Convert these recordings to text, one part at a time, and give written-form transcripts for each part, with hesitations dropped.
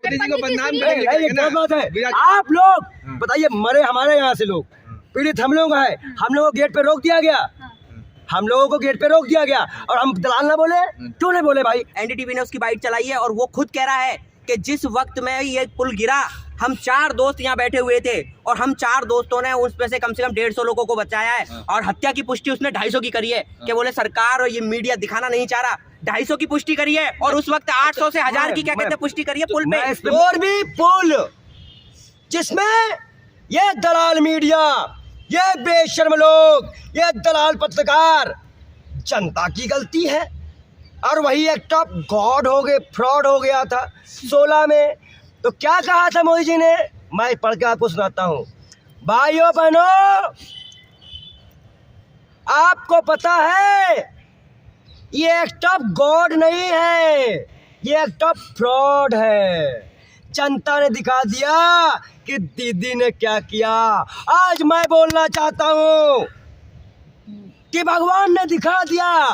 मोदी जी को बदनाम ये करेंगे क्या बात है? ना। आप लोग बताइए, मरे हमारे यहाँ से लोग, पीड़ित हम लोग हैं, हम लोगों को गेट पे रोक दिया गया, हम लोगों को गेट पे रोक दिया गया, और हम दलाल ना बोले? क्यों नहीं बोले भाई? एनडीटीवी ने उसकी बाइट चलाई है और वो खुद कह रहा है कि जिस वक्त में ये पुल गिरा, हम 4 दोस्त यहाँ बैठे हुए थे और हम 4 दोस्तों ने उसमें से कम 150 लोगों को बचाया है, और हत्या की पुष्टि उसने 250 की करी है। कि बोले सरकार और ये मीडिया दिखाना नहीं चाह रहा, 250 की पुष्टि करी है, और उस वक्त 800 से 1000 की क्या कहते हैं पुष्टि करी है पुल पे। और भी पुल जिसमें ये दलाल मीडिया, ये बेशर्म लोग, ये दलाल पत्रकार, जनता की गलती है। और वही एक्ट ऑफ गॉड हो गए, फ्रॉड हो गया था 16 में। तो क्या कहा था मोदी जी ने, मैं पढ़ के आपको सुनाता हूँ। भाइयों बहनों, आपको पता है ये एक्ट ऑफ गॉड नहीं है, ये एक्ट ऑफ फ्रॉड है। जनता ने दिखा दिया कि दीदी ने क्या किया। आज मैं बोलना चाहता हूँ कि भगवान ने दिखा दिया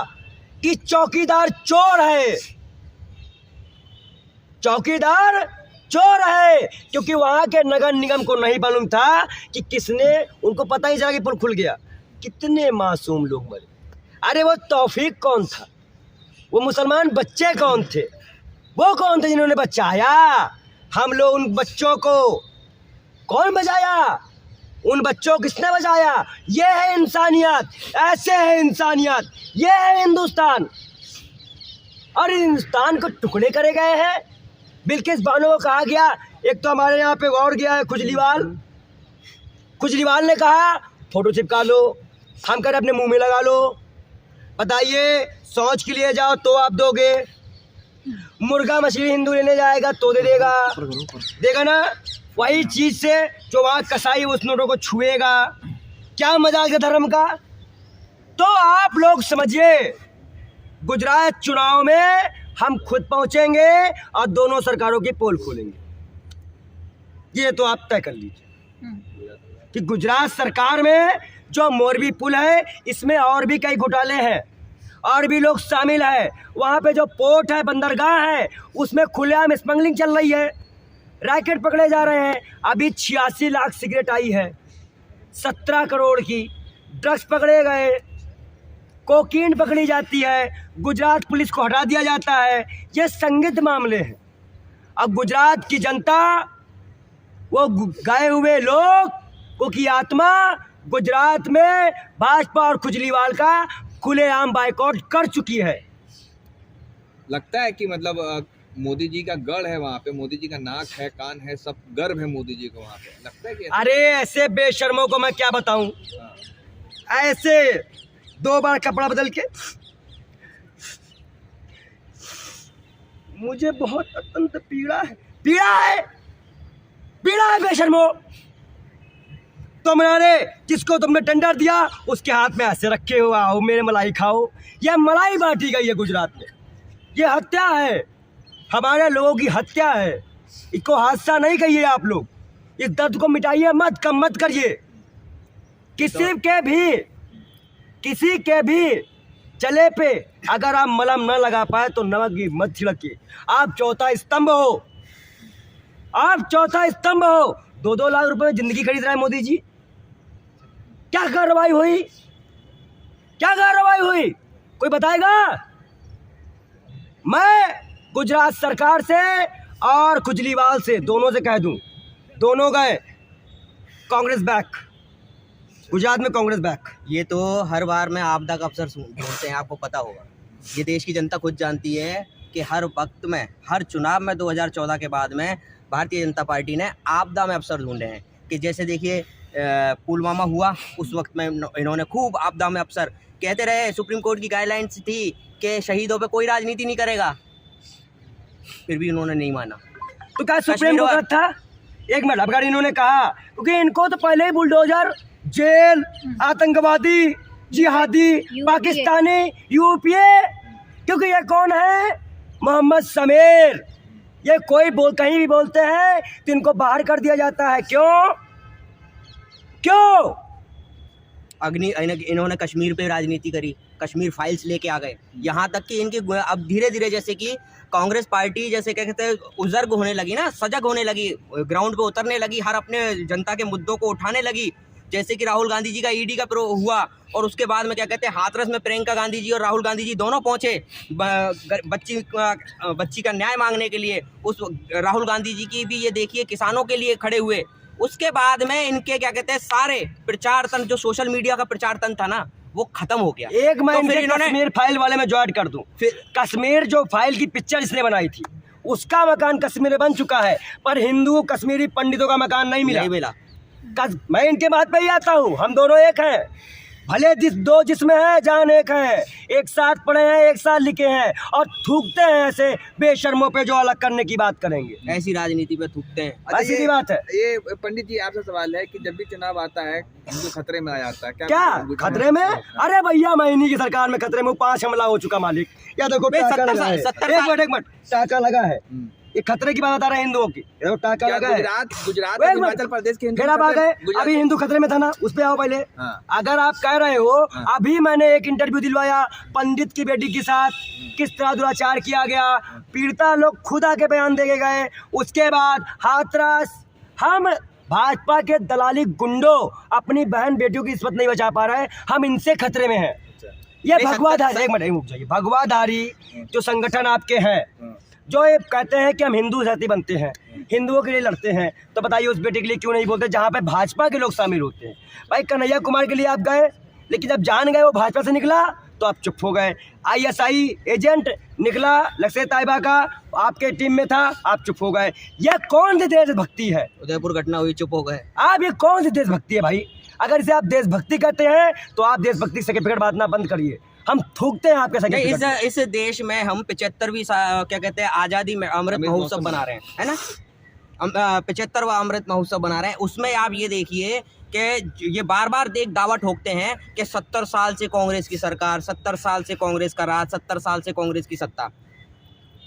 कि चौकीदार चोर है, चौकीदार चोर है, क्योंकि वहां के नगर निगम को नहीं मालूम था कि किसने, उनको पता ही चला कि पुल खुल गया। कितने मासूम लोग मरे। अरे वो तौफीक कौन था, वो मुसलमान बच्चे कौन थे, वो कौन थे जिन्होंने बचाया? हम लोग उन बच्चों को कौन बचाया? उन बच्चों को किसने बचाया? ये है इंसानियत, ऐसे है इंसानियत, ये है हिंदुस्तान। और हिंदुस्तान को टुकड़े करे गए हैं। बिल्किस बानो को कहा गया, एक तो हमारे यहाँ पे और गया है खुजलीवाल ने कहा फोटो चिपका लो, हम कर अपने मुंह में लगा लो। बताइए, शौच के लिए जाओ तो आप दोगे, मुर्गा मछली हिंदू लेने जाएगा तो देगा ना। वही चीज से जो वहाँ कसाई उस नोटों को छुएगा। क्या मजाक है धर्म का? तो आप लोग समझिए, गुजरात चुनाव में हम खुद पहुंचेंगे और दोनों सरकारों की पोल खोलेंगे। ये तो आप तय कर लीजिए कि गुजरात सरकार में जो मोरबी पुल है, इसमें और भी कई घोटाले हैं, और भी लोग शामिल हैं। वहाँ पे जो पोर्ट है, बंदरगाह है, उसमें खुलेआम स्मगलिंग चल रही है, रैकेट पकड़े जा रहे हैं। अभी 86 लाख सिगरेट आई है, 17 करोड़ की ड्रग्स पकड़े गए, कोकीन पकड़ी जाती है, गुजरात पुलिस को हटा दिया जाता है। ये संदिग्ध मामले हैं। अब गुजरात की जनता, वो गए हुए लोग की आत्मा गुजरात में भाजपा और खुजलीवाल का खुलेआम बाइकआउट कर चुकी है। लगता है कि मतलब मोदी जी का गढ़ है वहाँ पे, मोदी जी का नाक है, कान है, सब गर्व है मोदी जी को वहाँ पे। लगता है कि अरे ऐसे बेशर्मों को मैं क्या बताऊं, ऐसे 2 बार कपड़ा बदल के मुझे बहुत अत्यंत पीड़ा है बेशर्मो। तुमने जिसको तुमने टेंडर दिया उसके हाथ में ऐसे रखे हो, आओ मेरे मलाई खाओ। यह मलाई बांटी गई है गुजरात में, ये हत्या है, हमारे लोगों की हत्या है। इसको हादसा नहीं कहिए आप लोग, इस दर्द को मिटाइए मत, कम मत करिए। किसी के भी चले पे अगर आप मलम न लगा पाए तो नमक की मत छिड़किए। आप चौथा स्तंभ हो, 2-2 लाख रुपए में जिंदगी खरीद रहा है मोदी जी। क्या कार्रवाई हुई कोई बताएगा? मैं गुजरात सरकार से और खुजलीवाल से, दोनों से कह दूं, दोनों गए कांग्रेस बैक, गुजरात में कांग्रेस बैक। ये तो हर बार में आपदा का अवसर ढूंढते हैं, आपको पता होगा। ये देश की जनता खुद जानती है कि हर वक्त में, हर चुनाव में 2014 के बाद में भारतीय जनता पार्टी ने आपदा में अवसर ढूंढे हैं। कि जैसे देखिए पुलवामा हुआ, उस वक्त में इन्होंने खूब आपदा में अवसर कहते रहे। सुप्रीम कोर्ट की गाइडलाइंस थी कि शहीदों पे कोई राजनीति नहीं करेगा, फिर भी इन्होंने नहीं माना। तो क्या सुप्रीम कोर्ट था? एक मिनट, अगर इन्होंने कहा, क्योंकि इनको तो पहले ही बुलडोजर, जेल, आतंकवादी, जिहादी, पाकिस्तानी, यूपीए, क्योंकि ये कौन है? मोहम्मद समीर। ये कोई कहीं भी बोलते हैं तो इनको बाहर कर दिया जाता है। क्यों? इन्होंने कश्मीर पे राजनीति करी, कश्मीर फाइल्स लेके आ गए, यहाँ तक कि इनके अब धीरे धीरे जैसे कि कांग्रेस पार्टी जैसे क्या कहते हैं उजर्ग होने लगी ना, सजग होने लगी, ग्राउंड पे उतरने लगी, हर अपने जनता के मुद्दों को उठाने लगी। जैसे कि राहुल गांधी जी का ईडी का हुआ और उसके बाद में क्या कहते हैं हाथरस में प्रियंका गांधी जी और राहुल गांधी जी दोनों पहुंचे बच्ची का न्याय मांगने के लिए। उस राहुल गांधी जी की भी ये देखिए किसानों के लिए खड़े हुए। उसके बाद में इनके क्या कहते हैं सारे प्रचार तंत्र, जो सोशल मीडिया का प्रचार तंत्र था ना, वो खत्म हो गया। एक मैं तो फिर इन्होंने कश्मीर फाइल वाले में ज्वाइन कर दूं। फिर कश्मीर जो फाइल की पिक्चर इसने बनाई थी, उसका मकान कश्मीर में बन चुका है, पर हिंदू कश्मीरी पंडितों का मकान नहीं मिला। मैं इनके बात पे ही आता हूँ, हम दोनों एक हैं, भले दो जिसमें है जान एक है, एक साथ पढ़े हैं, एक साथ लिखे हैं और थूकते हैं ऐसे बेशर्मों पे जो अलग करने की बात करेंगे। ऐसी राजनीति पे थूकते हैं। अच्छा, ऐसी की बात है। ये पंडित जी आपसे सवाल है कि जब भी चुनाव आता है हिंदू खतरे में आ जाता है, क्या खतरे में? अरे भैया मैं इन्हीं की सरकार में खतरे में 5 हमला हो चुका मालिक। या देखो टाका लगा है, एक मिनट टाका लगा है, ये खतरे की बात बता रहे हैं हिंदुओं की, देखो टाका लगा है। गुजरात हिमाचल प्रदेश के फिर आप आ गए, अभी हिंदू खतरे में था ना, उस पे आओ पहले। अगर आप कह रहे हो अभी मैंने एक इंटरव्यू दिलवाया पंडित की बेटी के साथ, किस तरह दुराचार किया गया, पीड़िता लोग खुद आके बयान दे गए। उसके बाद हाथरस, हम भाजपा के दलाली गुंडों अपनी बहन बेटियों की इस्मत नहीं बचा पा रहे, हम इनसे खतरे में हैं। ये भगवाधारी, एक मिनट रुक जाइए, भगवाधारी जो संगठन आपके हैं, जो ये कहते हैं कि हम हिंदू जाति बनते हैं, हिंदुओं के लिए लड़ते हैं, तो बताइए उस बेटे के लिए क्यों नहीं बोलते जहाँ पे भाजपा के लोग शामिल होते हैं। भाई कन्हैया कुमार के लिए आप गए, लेकिन जब जान गए वो भाजपा से निकला तो आप चुप हो गए। ISI एजेंट निकला लक्ष्य ताइबा का, आपके टीम में था, आप चुप हो गए। यह कौन सी देशभक्ति है? उदयपुर घटना हुई, चुप हो गए आप। ये कौन सी देशभक्ति है भाई? अगर इसे आप देशभक्ति कहते हैं तो आप देशभक्ति सर्टिफिकेट बांटना बंद करिए, हम थूकते हैं आपके सर्टिफिकेट। इस देश में हम 75वीं क्या कहते हैं आज़ादी में अमृत महोत्सव बना रहे हैं, है ना, 75वां अमृत महोत्सव बना रहे हैं। उसमें आप ये देखिए कि ये बार बार दावा ठोकते हैं कि 70 साल से कांग्रेस की सरकार, 70 साल से कांग्रेस का राज, 70 साल से कांग्रेस की सत्ता।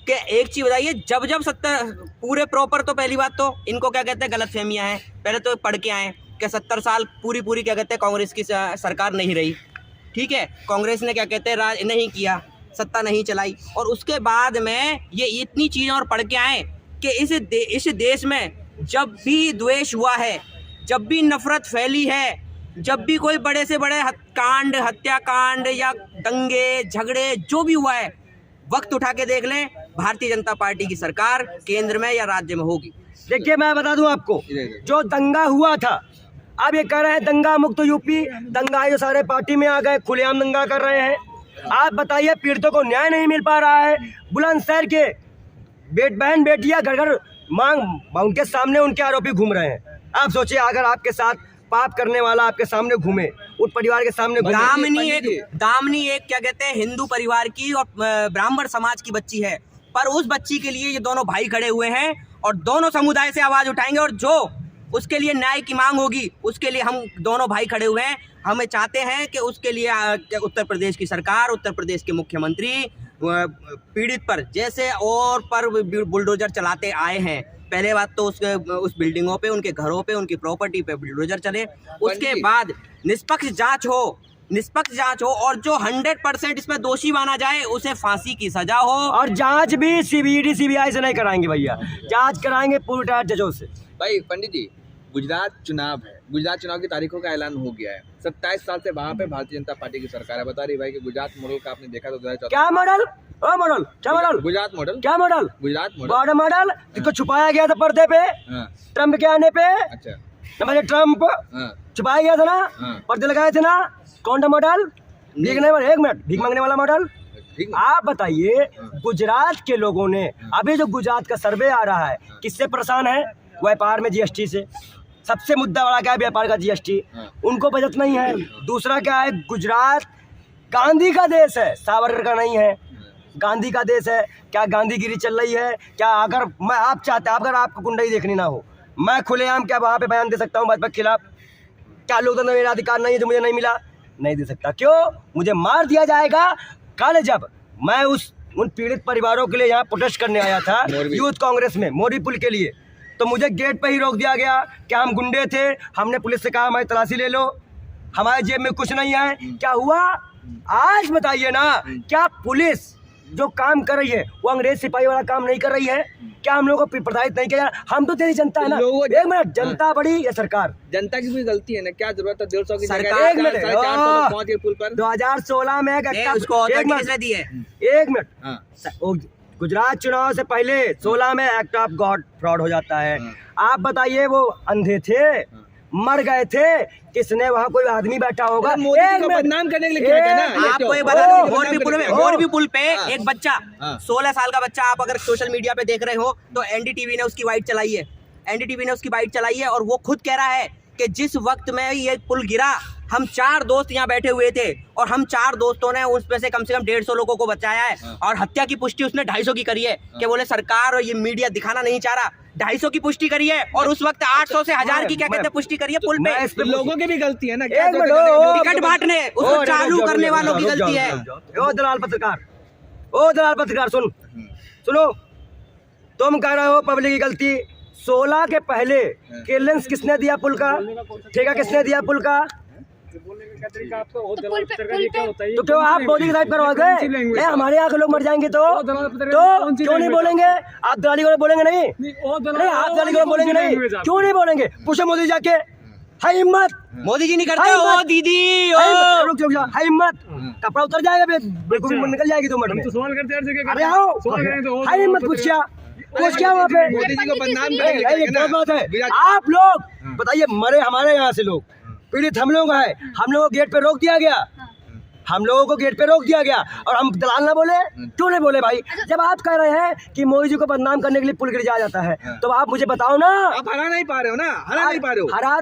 कि एक चीज़ बताइए, जब 70 पूरे प्रॉपर, तो पहली बात तो इनको क्या कहते हैं गलतफहमियां हैं। पहले तो पढ़ के आए कि 70 साल पूरी क्या कहते हैं कांग्रेस की सरकार नहीं रही, ठीक है, कांग्रेस ने क्या कहते हैं राज नहीं किया, सत्ता नहीं चलाई। और उसके बाद में ये इतनी चीज़ें और पढ़ के आए कि इस देश में जब भी द्वेष हुआ है, जब भी नफरत फैली है, जब भी कोई बड़े से बड़े हत्याकांड या दंगे झगड़े जो भी हुआ है, वक्त उठा के देख लें, भारतीय जनता पार्टी की सरकार केंद्र में या राज्य में होगी। देखिए मैं बता दूं आपको, जो दंगा हुआ था, अब ये कह रहे हैं दंगा मुक्त यूपी, दंगा ये सारे पार्टी में आ गए, खुलेआम दंगा कर रहे हैं। आप बताइए पीड़ितों को न्याय नहीं मिल पा रहा है। बुलंदशहर के बहन बेटियां घर घर मांग उनके सामने उनके आरोपी घूम रहे हैं। आप सोचिए अगर आपके साथ पाप करने वाला आपके सामने घूमे, उस परिवार के सामने घूमे। दामिनी एक क्या कहते हैं हिंदू परिवार की और ब्राह्मण समाज की बच्ची है, पर उस बच्ची के लिए ये दोनों भाई खड़े हुए हैं और दोनों समुदाय से आवाज उठाएंगे, और जो उसके लिए न्याय की मांग होगी उसके लिए हम दोनों भाई खड़े हुए हैं। हमें चाहते हैं कि उसके लिए उत्तर प्रदेश की सरकार, उत्तर प्रदेश के मुख्यमंत्री पीड़ित पर जैसे और पर बुलडोजर चलाते आए हैं। पहले बात तो उस बिल्डिंगों पे, उनके घरों पे, उनकी प्रॉपर्टी पे बुलडोजर चले, उसके बाद निष्पक्ष जांच हो और जो 100% इसमें दोषी माना जाए उसे फांसी की सजा हो। और जांच भी CBD CBI से नहीं कराएंगे भैया, जांच कराएंगे पूरे रिटायर्ड जजों से। भाई पंडित जी, गुजरात चुनाव है, गुजरात चुनाव की तारीखों का ऐलान हो गया है। 27 साल से वहाँ पे भारतीय जनता पार्टी की सरकार है। बता रही भाई कि गुजरात मॉडल का आपने देखा तो 2014 क्या मॉडल? ओ मॉडल क्या मॉडल? गुजरात मॉडल क्या model? Gujarat model, border model जिसको छुपाया गया था पर्दे पे, ट्रम्प के आने पे। अच्छा, मतलब ट्रम्प छुपाया गया था ना, पर्दे लगाए थे ना, कौन सा मॉडल? एक मिनट, भीख मांगने वाला मॉडल। आप बताइए गुजरात के लोगों ने, अभी जो गुजरात का सर्वे आ रहा है किससे परेशान है? व्यापार में GST से। सबसे मुद्दा बड़ा क्या है? व्यापार का GST। उनको बचत नहीं है। दूसरा क्या है? गुजरात गांधी का देश है, सावरकर का नहीं है। गांधी का देश है। क्या गांधीगिरी चल रही है क्या? अगर मैं आप चाहते, अगर आपको गुंडाई देखनी ना हो, मैं खुलेआम क्या वहाँ पे बयान दे सकता हूँ भाजपा के खिलाफ? क्या लोकतंत्र मेरा अधिकार नहीं है जो मुझे नहीं मिला? नहीं दे सकता। क्यों? मुझे मार दिया जाएगा। कल जब मैं उन पीड़ित परिवारों के लिए यहाँ प्रोटेस्ट करने आया था यूथ कांग्रेस में, मोरी पुल के लिए, तो मुझे गेट पे ही रोक दिया गया। क्या हम गुंडे थे? हमने पुलिस से कहा हमारी तलाशी ले लो, हमारे जेब में कुछ नहीं है। क्या हुआ? आज बताइए ना, क्या पुलिस जो काम कर रही है वो अंग्रेज सिपाही वाला काम नहीं कर रही है क्या? हम लोगों को प्रताड़ित नहीं किया जा रहा? हम तो तेरी जनता है ना। एक मिनट, जनता बड़ी या सरकार? जनता की भी गलती है ना, क्या जरूरत है 150 की सरकार- जगह एक मिनट, 450 में पहुंच गए पुल पर। 2016 में उसको अथॉरिटी किसने दी है? एक मिनट, हाँ, वो गुजरात चुनाव से पहले 16 में एक्ट ऑफ गॉड फ्रॉड हो जाता है। आप बताइए, वो अंधे थे, मर गए थे, किसने वहाँ कोई आदमी बैठा होगा? मोदी जी एक को मिनट, बदनाम करने के लिए किया गया ना, ये आपको क्यों? ये बता दूं, ओ, मोरबी पुल पे हाँ। एक बच्चा, हाँ। 16 साल का बच्चा, आप अगर सोशल मीडिया पे देख रहे हो तो एनडीटीवी ने उसकी वाइट चलाई है, एनडीटीवी ने उसकी वाइट चलाई है, और वो खुद कह रहा है कि जिस वक्त में ये पुल गिरा हम 4 दोस्त यहाँ बैठे हुए थे, और हम 4 दोस्तों ने उसमें से कम 150 लोगों को बचाया है, और हत्या की पुष्टि उसने 250 की करी है। कि बोले सरकार और ये मीडिया दिखाना नहीं चाह रहा, 250 की पुष्टि करी है, और उस वक्त 800 से 1000 की क्या कहते हैं पुष्टि करी है पुल पे। मैं इस पे लोगों की भी गलती है ना, एक मिनट, टिकट बांटने उसको चालू करने वालों की गलती है। ओ दलाल पत्रकार, ओ दलाल पत्रकार, सुनो, तुम कह रहे हो पब्लिक की गलती। 16 के पहले क्लियरेंस किसने दिया पुल का? ठेका किसने दिया पुल का? तो क्यों आप मोदी की तारीफ करवाओगे? हमारे यहाँ के लोग मर जाएंगे तो क्यों नहीं बोलेंगे? आप दलाली को बोलेंगे नहीं? नहीं, आप दलाली को बोलेंगे नहीं? क्यों नहीं बोलेंगे? पूछो मोदी जी जाके, है हिम्मत? मोदी जी नहीं करते। हाय ओ मत। दीदी, ओ रुक जाओ, है हिम्मत? कपड़ा उतर जाएगा, बिल्कुल निकल जाएगी 2 मिनट में। सवाल करते हैं हर जगह अरे आओ, है हिम्मत? पूछ क्या वहाँ पे? मोदी जी को बदनाम नहीं, करने के लिए ये किया गलत ना। बात है। आप लोग बताइए, मरे हमारे यहाँ से लोग, पीड़ित हम लोग हैं, हम लोगों को गेट पे रोक दिया गया, हम लोगों को गेट पे रोक दिया गया, और हम दलाल ना बोले? क्यों नहीं बोले भाई? जब आप कह रहे हैं कि मोदी जी को बदनाम करने के लिए पुल गिर जाया जाता है, तो आप मुझे बताओ ना। आप हरा नहीं पा रहे हो ना, हरा नहीं पा रहे हो। हार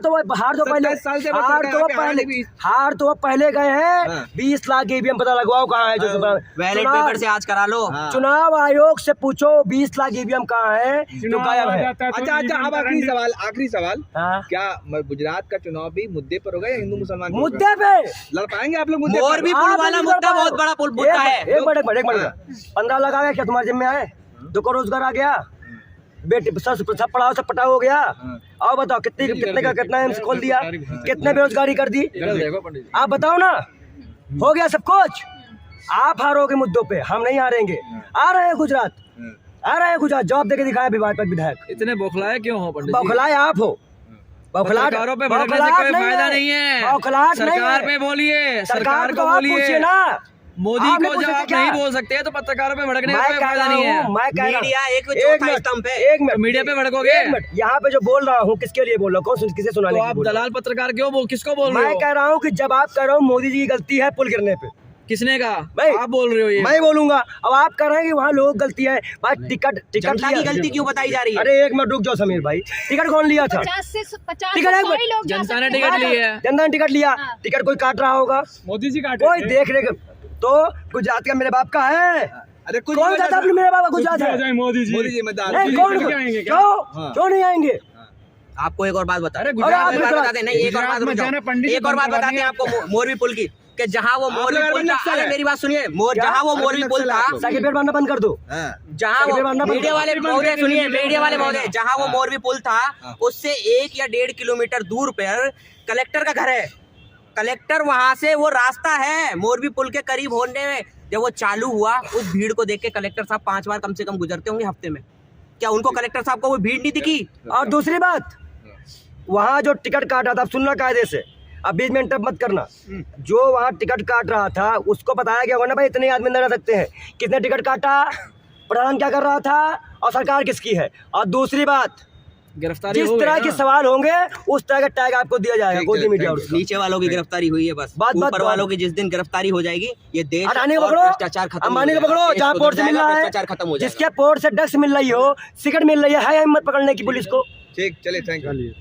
तो पहले 27 साल से हार तो पहले गए हैं। 20 लाख ईवीएम पता लगवाओ कहाँ है? जो बैलेट पेपर से आज करा लो। हाँ। चुनाव आयोग से पूछो 20 लाख ईवीएम कहाँ है जो गायब है। अच्छा, अब आखिरी सवाल, हाँ। क्या गुजरात का चुनाव भी मुद्दे पर होगा या हिंदू मुसलमान के मुद्दे ऊपर? पे लड़ पाएंगे आप लोग मुद्दे पर? मोरबी पुल वाला मुद्दा बहुत बड़ा पुल मुद्दा है। एक मिनट, 15 लाख आ गया क्या तुम्हारे जिम्मे आए? 2 करोड़ रोजगार आ गया, बेटी सब पढ़ाओ, सब पटा हो गया। और बताओ कितने का कितना एम्स खोल दिया, कितने बेरोजगारी कर दी? आप बताओ ना, हो गया सब कुछ। आप हारोगे मुद्दों पे, हम नहीं हारेंगे। आ रहे हैं गुजरात, आ रहे हैं गुजरात, जवाब देके दिखाया विधायक। इतने बौखलाए क्यों हो पंडित जी? बौखलाए आप हो, बौखलाहट सरकारों पे भड़कने से कोई फायदा नहीं है। बौखलाहट नहीं सरकार है। पे बोलिए, सरकार सरकार को को आप पूछिए बोलिए। ना। मोदी आपने को पूछा जब था आप क्या? नहीं बोल सकते तो पत्रकारों पे भड़कने का मैं कोई कह फायदा रहा नहीं है। हूँ, मैं कह रहा हूँ, मीडिया एक एक चौथा स्तंभ है। एक मिनट, मीडिया पे भड़कोगे? एक मिनट, यहाँ पे जो बोल रहा हूँ किसके लिए बोल रहा हूँ? किसे सुनाने तो के लिए आप बोल रहा दलाल पत्रकार किसको बोल हूँ? रहे मैं हो? कह रहा हूँ कि जब आप कह रहे हो मोदी जी की गलती है पुल गिरने पे, किसने कहा? भाई, आप बोल रहे हो ये? मैं बोलूंगा। अब आप कह रहे हैं कि वहाँ लोगों की गलती है। भाई टिकट जनता की लिया- गलती क्यों बताई जा रही है? अरे एक मिनट रुक जाओ समीर भाई, टिकट कौन लिया था? 50 से 50 टिकट है, सौ ही लोग जा जनता ने सकते टिकट हैं। ली है। जनता ने टिकट लिया, हाँ। टिकट कोई काट रहा होगा, मोदी जी कोई देख रेख। तो गुजरात का मेरे बाप का है, अरे कुछ कौन कहता है मेरे बाप का गुजरात है? मोदी मोदी जी मत नहीं, कौन क्यों नहीं आएंगे? आपको एक और बात बता, अरे एक और बात गुजरात बता दें, नहीं एक और बात रुक जाओ। एक और बात बताते हैं आपको मोरबी पुल की, कि जहाँ वो मोरबी लोग पुल था, नक्सल अरे है। मेरी बात सुनिए, जहाँ वो मोरबी पुल था, सर्टिफिकेट बनना बंद कर दो। जहाँ सर्टिफिकेट बनना वो बंद मीडिया कर वाले दो। महोदय सुनिए, मीडिया वाले महोदय, जहाँ वो मोरबी पुल था उससे 1 या 1.5 किलोमीटर दूर पर कलेक्टर का घर है। कलेक्टर वहां से वो रास्ता है मोरबी पुल के करीब होने में। जब वो चालू हुआ, उस भीड़ को देख के कलेक्टर साहब 5 बार कम से कम गुजरते होंगे हफ्ते में। क्या उनको कलेक्टर साहब को वो भीड़ नहीं दिखी? और दूसरी बात, वहाँ जो टिकट काटा था, आप सुनना कायदे से, अब बीच में इंटरप्ट मत करना। जो वहाँ टिकट काट रहा था उसको बताया गया होगा ना भाई इतने आदमी अंदर रह सकते हैं। किसने टिकट काटा, प्रधान क्या कर रहा था, और सरकार किसकी है? और दूसरी बात, गिरफ्तारी जिस हो गई तरह ना? के सवाल होंगे उस तरह का टैग आपको दिया जाएगा। ठीक गोदी है, मीडिया thank और नीचे वालों की गिरफ्तारी हुई है बस, बात- ऊपर बात- वालों की जिस दिन गिरफ्तारी हो जाएगी, ये देश अडानी को और पकड़ो, भ्रष्टाचार खत्म हो अंबानी को जाएगा। पकड़ो, देश जहाँ सुधर पोर्ट से मिल जाएगा, रहा है, भ्रष्टाचार खत्म हो जाएगा। जिसके पोर्ट से ड्रग्स मिल रही हो, सिगरेट मिल रही है हिम्मत पकड़ने की पुलिस को। ठीक, चले, थैंक यू।